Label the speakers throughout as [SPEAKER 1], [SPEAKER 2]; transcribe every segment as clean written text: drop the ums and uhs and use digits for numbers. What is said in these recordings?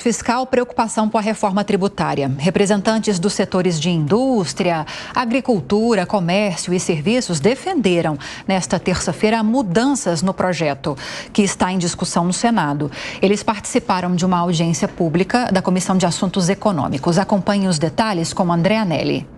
[SPEAKER 1] Fiscal, preocupação com a reforma tributária. Representantes dos setores de indústria, agricultura, comércio e serviços defenderam nesta terça-feira mudanças no projeto, que está em discussão no Senado. Eles participaram de uma audiência pública da Comissão de Assuntos Econômicos. Acompanhe os detalhes com André Anelli.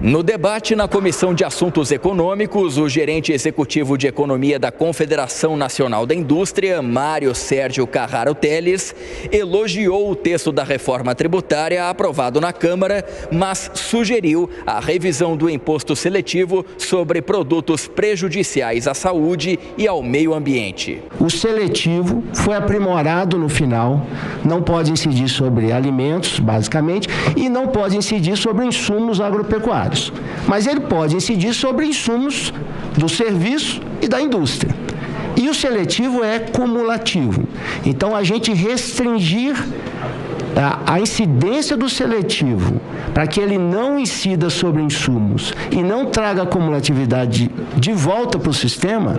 [SPEAKER 2] No debate na Comissão de Assuntos Econômicos, o gerente executivo de Economia da Confederação Nacional da Indústria, Mário Sérgio Carraro Teles, elogiou o texto da reforma tributária aprovado na Câmara, mas sugeriu a revisão do imposto seletivo sobre produtos prejudiciais à saúde e ao meio ambiente.
[SPEAKER 3] O seletivo foi aprimorado no final, não pode incidir sobre alimentos, basicamente, e não pode incidir sobre insumos agropecuários. Mas ele pode incidir sobre insumos do serviço e da indústria. E o seletivo é cumulativo. Então, a gente restringir a incidência do seletivo para que ele não incida sobre insumos e não traga a cumulatividade de volta para o sistema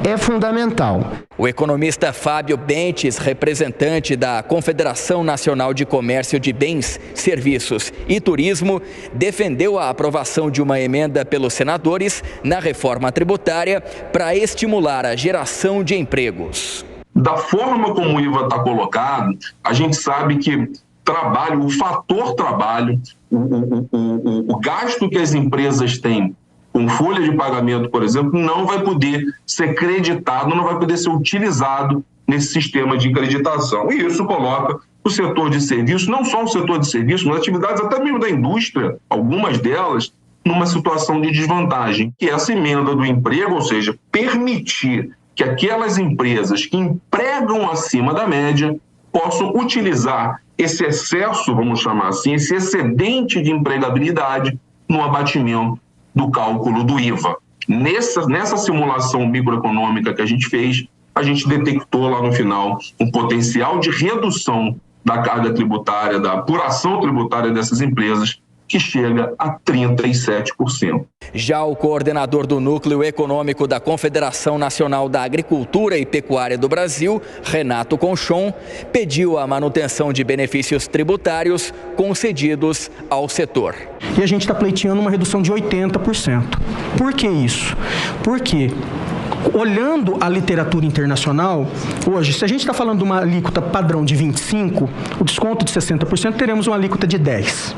[SPEAKER 3] é fundamental.
[SPEAKER 2] O economista Fábio Bentes, representante da Confederação Nacional de Comércio de Bens, Serviços e Turismo, defendeu a aprovação de uma emenda pelos senadores na reforma tributária para estimular a geração de empregos.
[SPEAKER 4] Da forma como o IVA está colocado, a gente sabe que trabalho, o fator trabalho, o gasto que as empresas têm com folha de pagamento, por exemplo, não vai poder ser creditado, não vai poder ser utilizado nesse sistema de creditação. E isso coloca o setor de serviços, não só o setor de serviços, mas atividades até mesmo da indústria, algumas delas, numa situação de desvantagem. Que essa emenda do emprego, ou seja, permitir que aquelas empresas que empregam acima da média possam utilizar esse excesso, vamos chamar assim, esse excedente de empregabilidade no abatimento do cálculo do IVA. Nessa simulação microeconômica que a gente fez, a gente detectou lá no final um potencial de redução da carga tributária, da apuração tributária dessas empresas, que chega a 37%.
[SPEAKER 2] Já o coordenador do Núcleo Econômico da Confederação Nacional da Agricultura e Pecuária do Brasil, Renato Conchon, pediu a manutenção de benefícios tributários concedidos ao setor.
[SPEAKER 5] E a gente está pleiteando uma redução de 80%. Por que isso? Porque, olhando a literatura internacional, hoje, se a gente está falando de uma alíquota padrão de 25%, o desconto de 60%, teremos uma alíquota de 10%.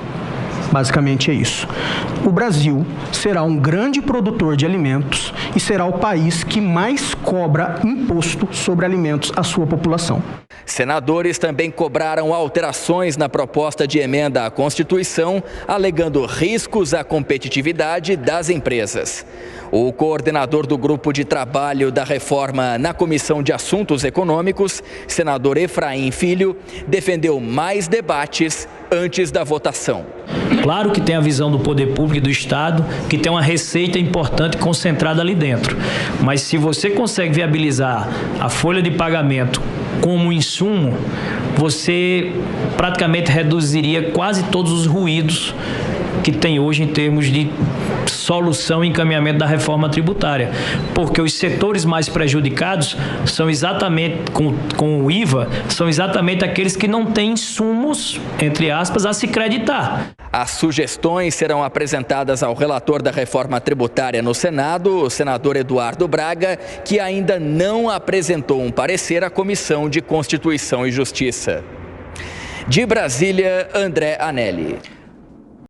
[SPEAKER 5] Basicamente é isso. O Brasil será um grande produtor de alimentos e será o país que mais cobra imposto sobre alimentos à sua população.
[SPEAKER 2] Senadores também cobraram alterações na proposta de emenda à Constituição, alegando riscos à competitividade das empresas. O coordenador do grupo de trabalho da reforma na Comissão de Assuntos Econômicos, senador Efraim Filho, defendeu mais debates antes da votação.
[SPEAKER 6] Claro que tem a visão do poder público e do Estado, que tem uma receita importante concentrada ali dentro. Mas se você consegue viabilizar a folha de pagamento como insumo, você praticamente reduziria quase todos os ruídos que tem hoje em termos de solução e encaminhamento da reforma tributária, porque os setores mais prejudicados são exatamente, com o IVA, são exatamente aqueles que não têm insumos, entre aspas, a se creditar.
[SPEAKER 2] As sugestões serão apresentadas ao relator da reforma tributária no Senado, o senador Eduardo Braga, que ainda não apresentou um parecer à Comissão de Constituição e Justiça. De Brasília, André Anelli.